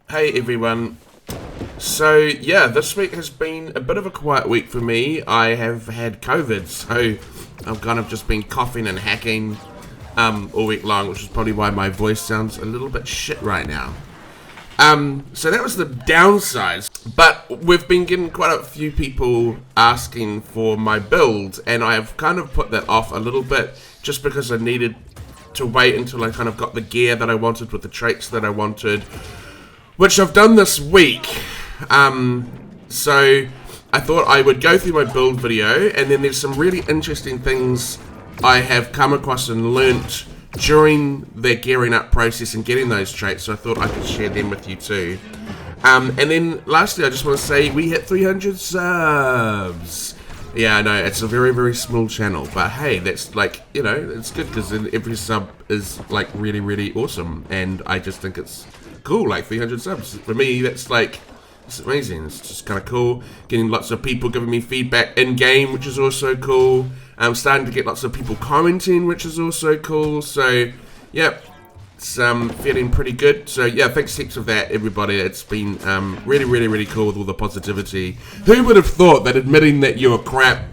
Hey everyone. So yeah, this week has been a bit of a quiet week for me. I have had COVID, so I've kind of just been coughing and hacking all week long, which is probably why my voice sounds a little bit shit right now. So that was the downsides. But we've been getting quite a few people asking for my build, and I have kind of put that off a little bit just because I needed to wait until I kind of got the gear that I wanted with the traits that I wanted, which I've done this week. So I thought I would go through my build video, and then there's some really interesting things I have come across and learnt during the gearing up process and getting those traits, so I thought I could share them with you too. And then lastly, I just want to say we hit 300 subs. Yeah, I know, it's a very, very small channel, but hey, that's like, you know, it's good because every sub is like really, really awesome, and I just think it's cool. Like 300 subs for me, that's like, it's amazing. It's just kind of cool. Getting lots of people giving me feedback in game, which is also cool. I'm starting to get lots of people commenting, which is also cool. So yeah, it's feeling pretty good. So yeah, thanks heaps of that, everybody. It's been really, really, really cool with all the positivity. Who would have thought that admitting that you're crap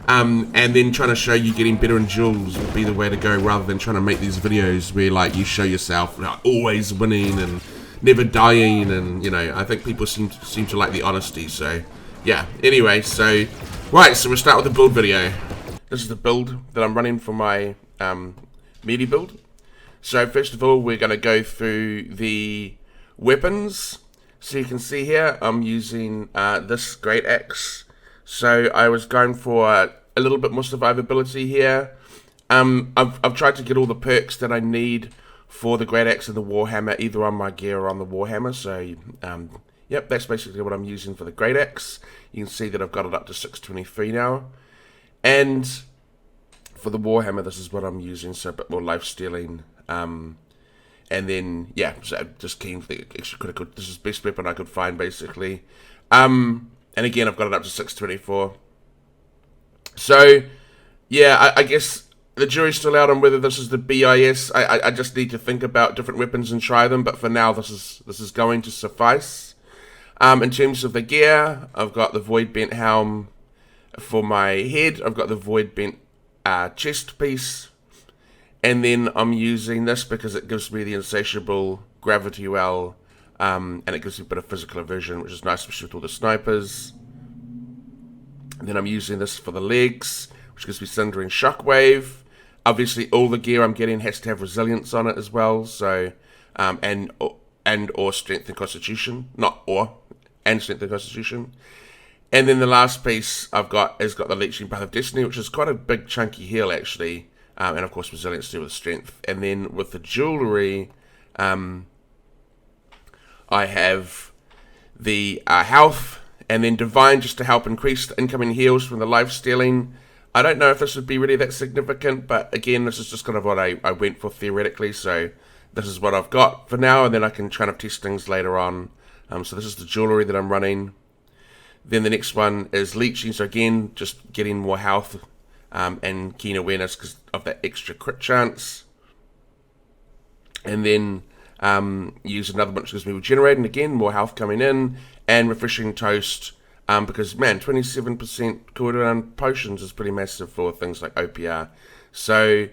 and then trying to show you getting better in duels would be the way to go, rather than trying to make these videos where like you show yourself like, always winning and never dying, and you know, I think people seem to like the honesty. So yeah, anyway, so right, so we'll start with the build video. This is the build that I'm running for my melee build. So first of all, we're going to go through the weapons. So you can see here I'm using this great axe. So I was going for a little bit more survivability here. I've tried to get all the perks that I need for the great axe and the Warhammer, either on my gear or on the Warhammer. So yep, that's basically what I'm using for the great axe. You can see that I've got it up to 623 now. And for the Warhammer, this is what I'm using, so a bit more life stealing. And then yeah, so just keen for the extra critical. This is the best weapon I could find, basically. And again, I've got it up to 624. So yeah, I guess the jury's still out on whether this is the BIS. I just need to think about different weapons and try them, but for now this is going to suffice. In terms of the gear, I've got the Void Bent Helm for my head. I've got the Void Bent chest piece, and then I'm using this because it gives me the Insatiable Gravity Well, and it gives me a bit of physical aversion, which is nice, especially with all the snipers. And then I'm using this for the legs, which gives me Sundering Shockwave. Obviously, all the gear I'm getting has to have resilience on it as well. So, and or strength and constitution, and strength and constitution. And then the last piece I've got has got the Leeching Path of Destiny, which is quite a big chunky heal actually, and of course resilience to do with strength. And then with the jewelry, I have the health, and then divine just to help increase the incoming heals from the life stealing. I don't know if this would be really that significant, but again, this is just kind of what I went for theoretically, so this is what I've got for now, and then I can try to test things later on. So this is the jewelry that I'm running. Then the next one is leeching, so again, just getting more health and keen awareness because of that extra crit chance. And then use another one which gives me regenerating, again, more health coming in, and refreshing toast. Because, man, 27% cooldown potions is pretty massive for things like OPR. So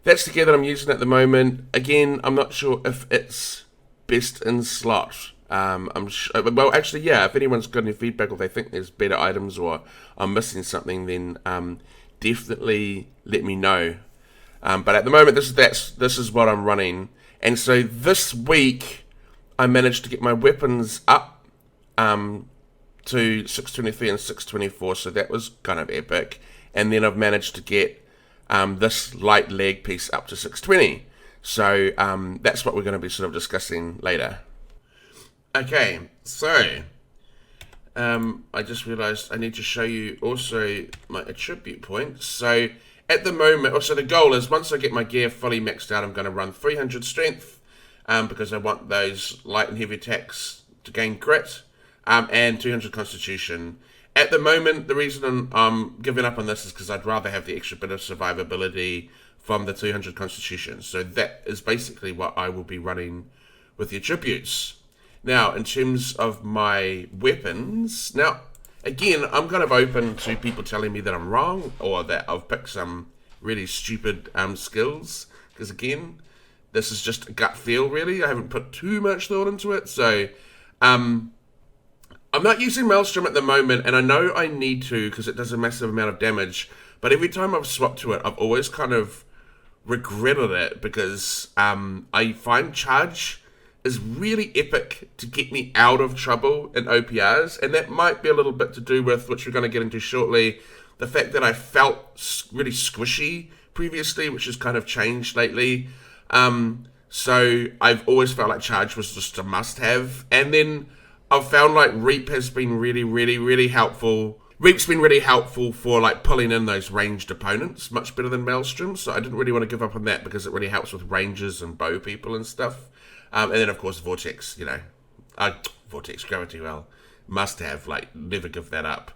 that's the gear that I'm using at the moment. Again, I'm not sure if it's best in slot. Well, actually, yeah, if anyone's got any feedback or they think there's better items or I'm missing something, then definitely let me know. But at the moment, this is what I'm running. And so this week, I managed to get my weapons up to 623 and 624, so that was kind of epic. And then I've managed to get this light leg piece up to 620. So that's what we're going to be sort of discussing later. Okay, so I just realized I need to show you also my attribute points. So at the moment, so the goal is once I get my gear fully maxed out, I'm going to run 300 strength because I want those light and heavy attacks to gain crit, and 200 constitution. At the moment, the reason I'm giving up on this is because I'd rather have the extra bit of survivability from the 200 constitution. So that is basically what I will be running with the attributes. Now, in terms of my weapons, now, again, I'm kind of open to people telling me that I'm wrong or that I've picked some really stupid skills. Because, again, this is just a gut feel, really. I haven't put too much thought into it. So, I'm not using Maelstrom at the moment, and I know I need to because it does a massive amount of damage. But every time I've swapped to it, I've always kind of regretted it because I find charge is really epic to get me out of trouble in OPRs, and that might be a little bit to do with, which we're going to get into shortly, the fact that I felt really squishy previously, which has kind of changed lately. So I've always felt like charge was just a must-have, and then I've found like Reap has been really helpful. Reap's been really helpful for like pulling in those ranged opponents much better than Maelstrom, so I didn't really want to give up on that because it really helps with rangers and bow people and stuff. And then of course Vortex, Vortex Gravity, well, must have, like, never give that up.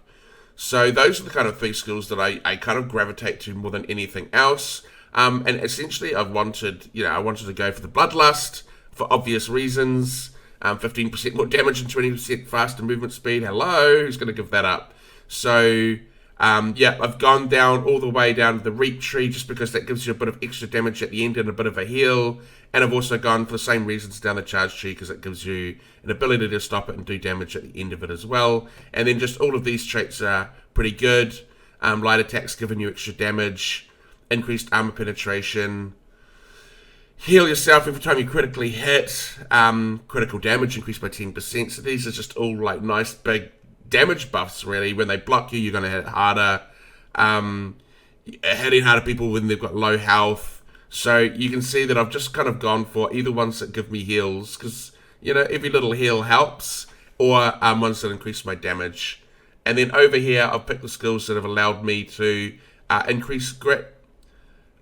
So those are the kind of 3 skills that I kind of gravitate to more than anything else. And essentially I wanted to go for the Bloodlust for obvious reasons. 15% more damage and 20% faster movement speed. Hello, who's going to give that up? So, I've gone down all the way down to the Reap tree just because that gives you a bit of extra damage at the end and a bit of a heal. And I've also gone for the same reasons down the Charge tree because it gives you an ability to stop it and do damage at the end of it as well. And then just all of these traits are pretty good. Light attacks giving you extra damage, increased armor penetration, heal yourself every time you critically hit, critical damage increased by 10%. So these are just all like nice big damage buffs, really. When they block you, you're going to hit harder. Hitting harder people when they've got low health. So you can see that I've just kind of gone for either ones that give me heals, because, every little heal helps, or ones that increase my damage. And then over here, I've picked the skills that have allowed me to increase grit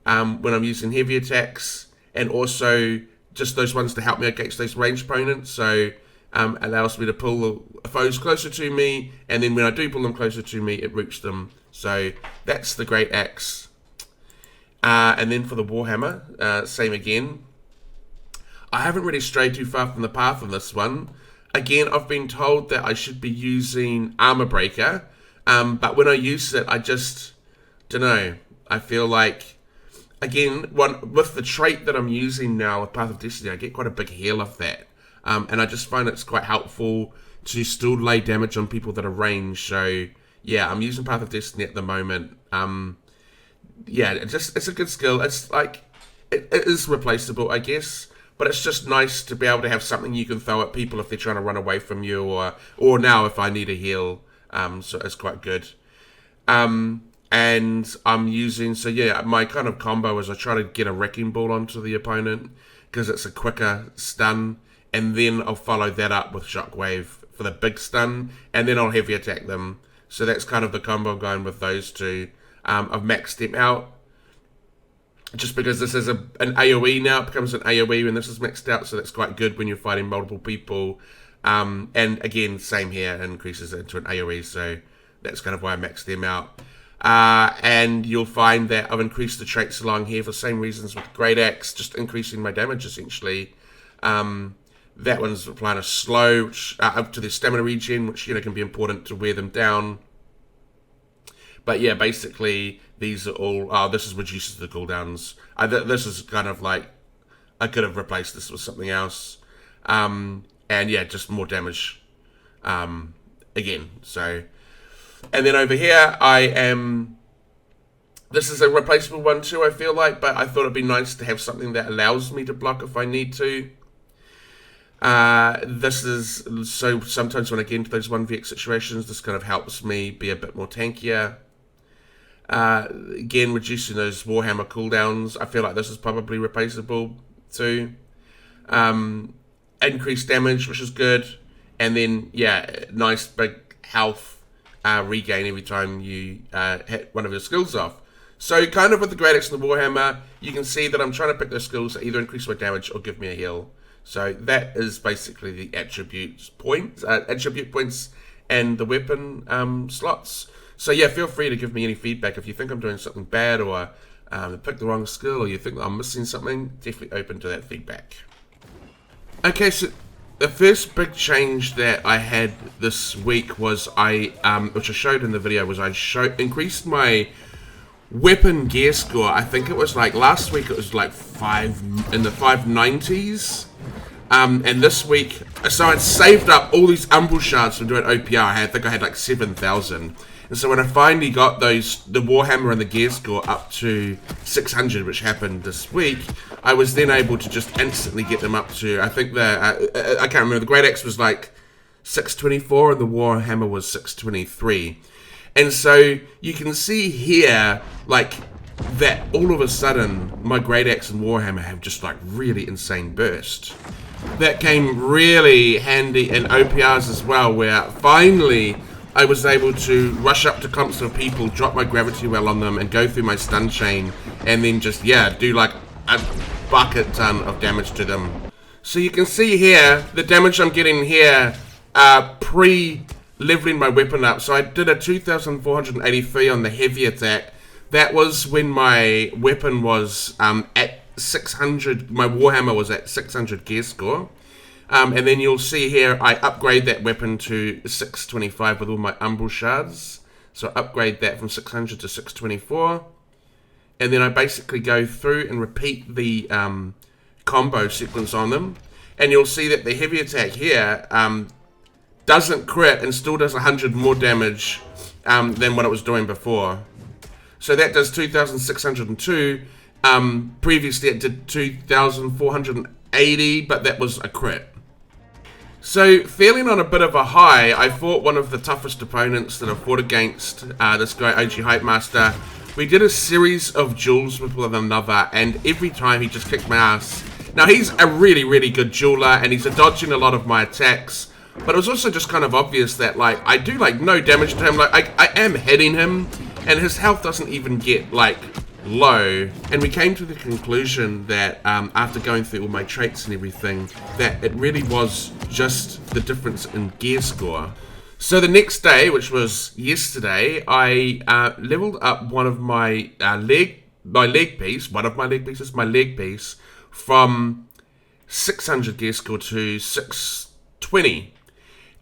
when I'm using heavy attacks, and also just those ones to help me against those ranged opponents. So allows me to pull foes closer to me, and then when I do pull them closer to me, it roots them. So that's the Great Axe. And then for the Warhammer, same again. I haven't really strayed too far from the path on this one. Again, I've been told that I should be using Armor Breaker, but when I use it, I just don't know. I feel like, again, with the trait that I'm using now with Path of Destiny, I get quite a big heal off that. And I just find it's quite helpful to still lay damage on people that are ranged. So, yeah, I'm using Path of Destiny at the moment. It's a good skill. It's like, it is replaceable, I guess. But it's just nice to be able to have something you can throw at people if they're trying to run away from you, or now if I need a heal. So it's quite good. And I'm using, my kind of combo is I try to get a Wrecking Ball onto the opponent, because it's a quicker stun. And then I'll follow that up with Shockwave for the big stun, and then I'll heavy attack them. So that's kind of the combo I'm going with those two. I've maxed them out, just because this is an AoE now. It becomes an AoE when this is maxed out, so that's quite good when you're fighting multiple people. And again, same here, increases it into an AoE, so that's kind of why I maxed them out. And you'll find that I've increased the traits along here for the same reasons with Great Axe, just increasing my damage essentially. That one's applying a slow up to the stamina regen, which can be important to wear them down. But yeah, basically these are all. This reduces the cooldowns. This is kind of like, I could have replaced this with something else. And yeah, just more damage. Again, so. And then over here, this is a replaceable one too, I feel like, but I thought it'd be nice to have something that allows me to block if I need to. This is, so sometimes when I get into those 1vx situations, this kind of helps me be a bit more tankier. Again, reducing those Warhammer cooldowns, I feel like this is probably replaceable too. Increased damage, which is good. And then, yeah, nice big health regain every time you hit one of your skills off. So kind of with the Great Axe and the Warhammer, you can see that I'm trying to pick those skills that either increase my damage or give me a heal. So that is basically the attribute points and the weapon slots. So yeah, feel free to give me any feedback if you think I'm doing something bad, or picked the wrong skill, or you think that I'm missing something. Definitely open to that feedback. Okay, so the first big change that I had this week was which I showed in the video, was I increased my weapon gear score. I think it was like last week it was like in the 590s. And this week, so I'd saved up all these umbral shards from doing OPR. I think I had like 7,000. And so when I finally got the Warhammer and the gear score up to 600, which happened this week, I was then able to just instantly get them up to, I think I can't remember, the Great Axe was like 624 and the Warhammer was 623. And so you can see here, like, that all of a sudden my Great Axe and Warhammer have just like really insane burst. That came really handy in OPRs as well, where finally I was able to rush up to clumps of people, drop my gravity well on them, and go through my stun chain, and then just, yeah, do like a bucket ton of damage to them. So you can see here, the damage I'm getting here, pre-leveling my weapon up. So I did a 2,483 on the heavy attack. That was when my weapon was at 600, my Warhammer was at 600 gear score. And then you'll see here, I upgrade that weapon to 625 with all my umbral shards. So I upgrade that from 600 to 624. And then I basically go through and repeat the combo sequence on them. And you'll see that the heavy attack here doesn't crit and still does 100 more damage than what it was doing before. So that does 2,602. Previously it did 2,480, but that was a crit. So, feeling on a bit of a high, I fought one of the toughest opponents that I've fought against, this guy OG Hype Master. We did a series of duels with one another, and every time he just kicked my ass. Now, he's a really, really good dueler, and he's dodging a lot of my attacks, but it was also just kind of obvious that, like, I do, like, no damage to him. Like, I am hitting him, and his health doesn't even get, like, low. And we came to the conclusion that after going through all my traits and everything, that it really was just the difference in gear score. So the next day, which was yesterday, I leveled up one of my leg piece from 600 gear score to 620.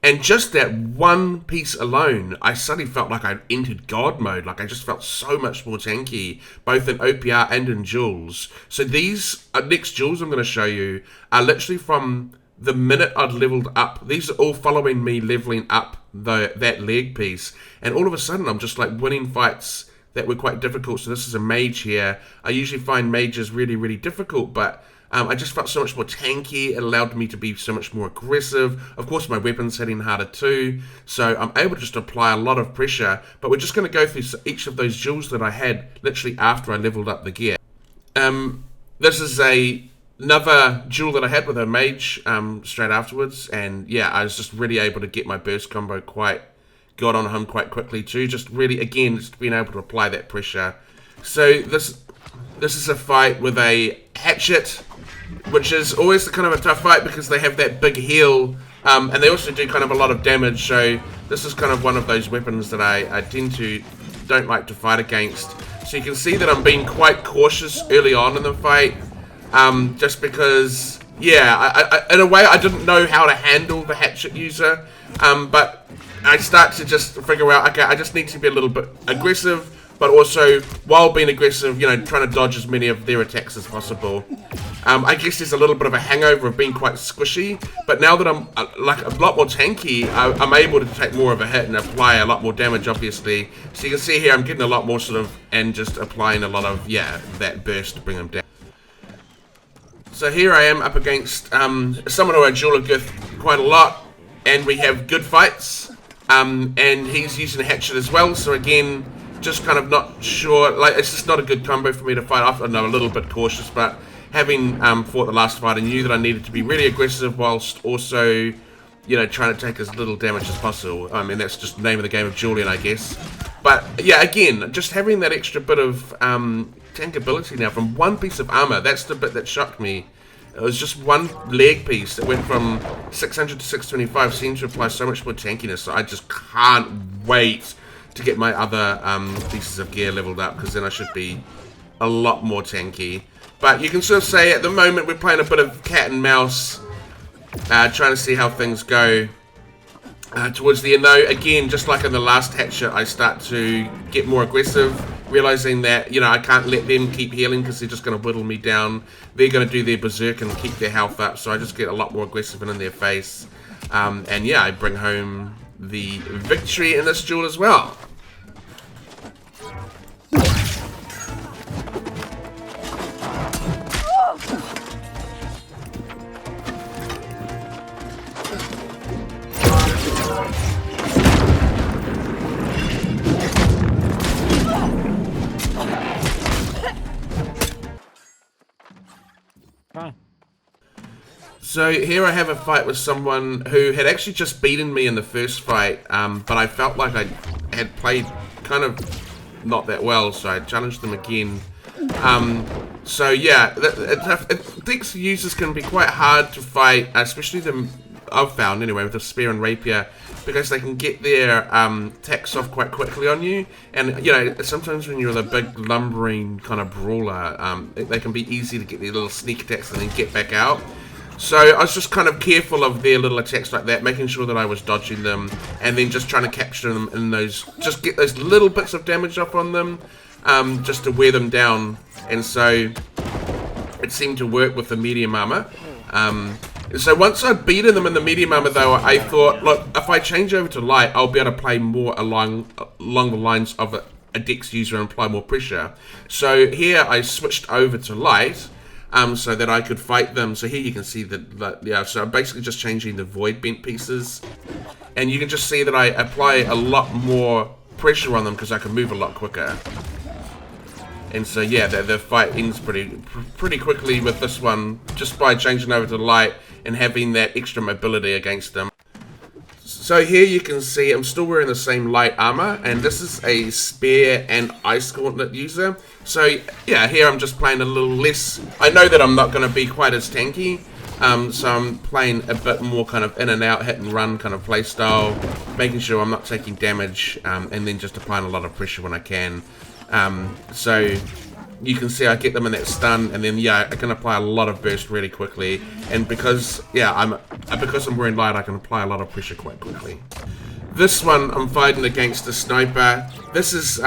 And just that one piece alone, I suddenly felt like I'd entered God mode. Like, I just felt so much more tanky, both in OPR and in duels. So these next duels I'm going to show you are literally from the minute I'd leveled up. These are all following me leveling up that leg piece. And all of a sudden, I'm just, like, winning fights that were quite difficult. So this is a mage here. I usually find mages really, really difficult, but I just felt so much more tanky. It allowed me to be so much more aggressive. Of course, my weapon's hitting harder too, so I'm able to just apply a lot of pressure. But we're just going to go through each of those duels that I had literally after I leveled up the gear. This is another duel that I had with a mage straight afterwards, and yeah, I was just really able to get my burst combo got on him quite quickly too. Just really, again, just being able to apply that pressure. So this is a fight with a hatchet, which is always kind of a tough fight because they have that big heal, and they also do kind of a lot of damage. So this is kind of one of those weapons that I don't like to fight against. So you can see that I'm being quite cautious early on in the fight, just because, yeah, in a way I didn't know how to handle the hatchet user, but I start to just figure out, okay, I just need to be a little bit aggressive, but also, while being aggressive, you know, trying to dodge as many of their attacks as possible. I guess there's a little bit of a hangover of being quite squishy, but now that I'm like a lot more tanky, I'm able to take more of a hit and apply a lot more damage, obviously. So you can see here, I'm getting a lot more sort of, and just applying a lot of, yeah, that burst to bring them down. So here I am up against someone who I duel with quite a lot, and we have good fights, and he's using a hatchet as well, so again, just kind of not sure, like, it's just not a good combo for me to fight off. I know, a little bit cautious, but having fought the last fight, I knew that I needed to be really aggressive whilst also, you know, trying to take as little damage as possible. I mean, that's just the name of the game of Julian, I guess. But, yeah, again, just having that extra bit of tankability now from one piece of armor, that's the bit that shocked me. It was just one leg piece that went from 600 to 625, seemed to apply so much more tankiness, so I just can't wait to get my other pieces of gear leveled up, because then I should be a lot more tanky. But you can sort of say at the moment we're playing a bit of cat and mouse. trying to see how things go. Towards the end though, again, just like in the last hatchet, I start to get more aggressive, realizing that, you know, I can't let them keep healing because they're just going to whittle me down. They're going to do their berserk and keep their health up, so I just get a lot more aggressive and in their face. And yeah, I bring home the victory in this duel as well. So here I have a fight with someone who had actually just beaten me in the first fight, but I felt like I had played kind of not that well, so I challenged them again. So yeah, Dex users can be quite hard to fight, especially them I've found anyway with the spear and rapier, because they can get their attacks off quite quickly on you, and you know, sometimes when you're the big lumbering kind of brawler, they can be easy to get their little sneak attacks and then get back out. So I was just kind of careful of their little attacks like that, making sure that I was dodging them, and then just trying to capture them in those, just get those little bits of damage off on them, just to wear them down. And so it seemed to work with the medium armor. And so once I'd beaten them in the medium armor though, I thought, look, if I change over to light, I'll be able to play more along the lines of a Dex user and apply more pressure. So here I switched over to light, so that I could fight them. So here you can see that, yeah, so I'm basically just changing the void bent pieces. And you can just see that I apply a lot more pressure on them because I can move a lot quicker. And so yeah, the fight ends pretty quickly with this one, just by changing over to light and having that extra mobility against them. So here you can see I'm still wearing the same light armor, and this is a spear and ice gauntlet user. So yeah, here I'm just playing a little less. I know that I'm not going to be quite as tanky, so I'm playing a bit more kind of in and out, hit and run kind of play style, making sure I'm not taking damage, and then just applying a lot of pressure when I can. So you can see I get them in that stun, and then yeah, I can apply a lot of burst really quickly, and because yeah, because I'm wearing light, I can apply a lot of pressure quite quickly. This one I'm fighting against a sniper. This is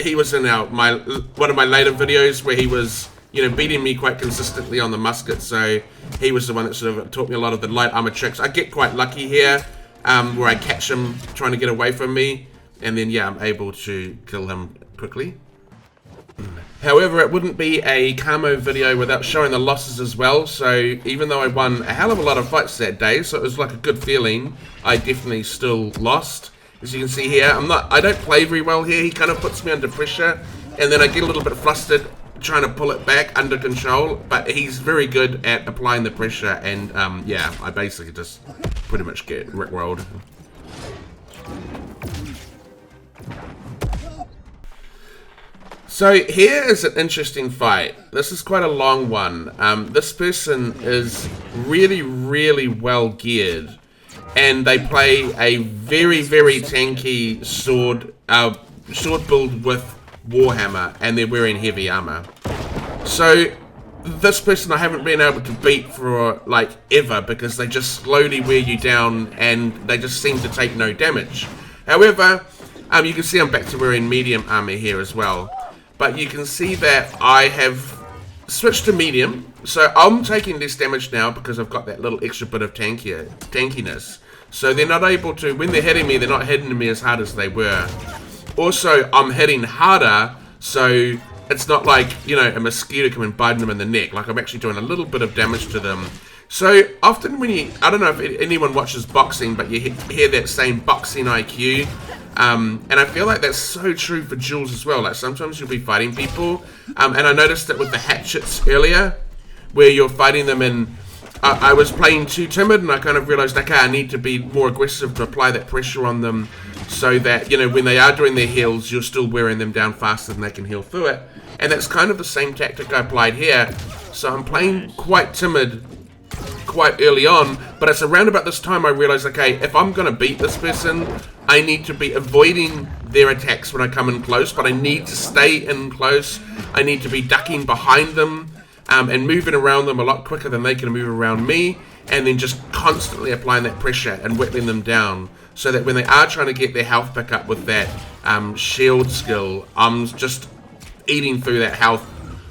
he was in one of my later videos where he was, you know, beating me quite consistently on the musket, so he was the one that sort of taught me a lot of the light armor tricks. I get quite lucky here, where I catch him trying to get away from me, and then yeah, I'm able to kill him quickly. However, it wouldn't be a camo video without showing the losses as well, so even though I won a hell of a lot of fights that day, so it was like a good feeling, I definitely still lost. As you can see here, I don't play very well here. He kind of puts me under pressure, and then I get a little bit flustered trying to pull it back under control, but he's very good at applying the pressure, and yeah, I basically just pretty much get rickrolled. So here is an interesting fight. This is quite a long one. This person is really well geared, and they play a very tanky sword build with Warhammer, and they're wearing heavy armor. So this person I haven't been able to beat for like ever, because they just slowly wear you down and they just seem to take no damage. However, you can see I'm back to wearing medium armor here as well. But you can see that I have switched to medium, so I'm taking less damage now because I've got that little extra bit of tankiness. So they're not able to, when they're hitting me, they're not hitting me as hard as they were. Also, I'm hitting harder, so it's not like, you know, a mosquito coming biting them in the neck. Like, I'm actually doing a little bit of damage to them. So often when I don't know if anyone watches boxing, but you hear that same boxing IQ. And I feel like that's so true for duels as well. Like, sometimes you'll be fighting people, and I noticed it with the hatchets earlier, where you're fighting them in, I was playing too timid, and I kind of realized, okay, I need to be more aggressive to apply that pressure on them, so that, you know, when they are doing their heals, you're still wearing them down faster than they can heal through it. And that's kind of the same tactic I applied here. So I'm playing quite timid quite early on, but it's around about this time I realized, okay, if I'm going to beat this person, I need to be avoiding their attacks when I come in close, but I need to stay in close. I need to be ducking behind them, and moving around them a lot quicker than they can move around me. and then just constantly applying that pressure and whittling them down, so that when they are trying to get their health back up with that shield skill, I'm just eating through that health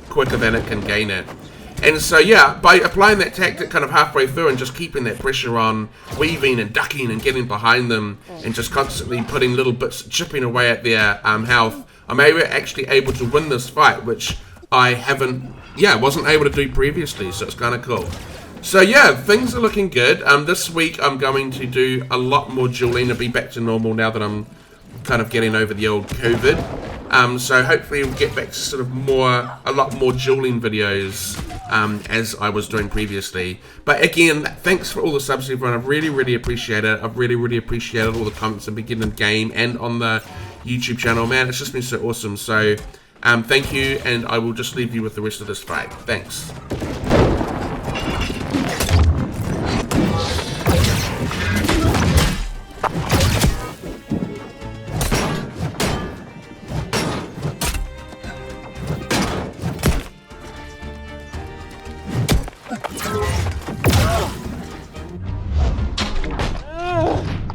quicker than it can gain it. And so yeah, by applying that tactic kind of halfway through and just keeping that pressure on, weaving and ducking and getting behind them, and just constantly putting little bits, chipping away at their health, I'm actually able to win this fight, which I wasn't able to do previously, so it's kind of cool. So yeah, things are looking good. This week I'm going to do a lot more dueling to be back to normal now that I'm kind of getting over the old COVID. So hopefully we'll get back to sort of a lot more dueling videos as I was doing previously. But again, thanks for all the subs, everyone. I really, really appreciate it. I've really, really appreciated all the comments I've been getting in the game and on the YouTube channel. Man, it's just been so awesome. So thank you, and I will just leave you with the rest of this fight. Thanks.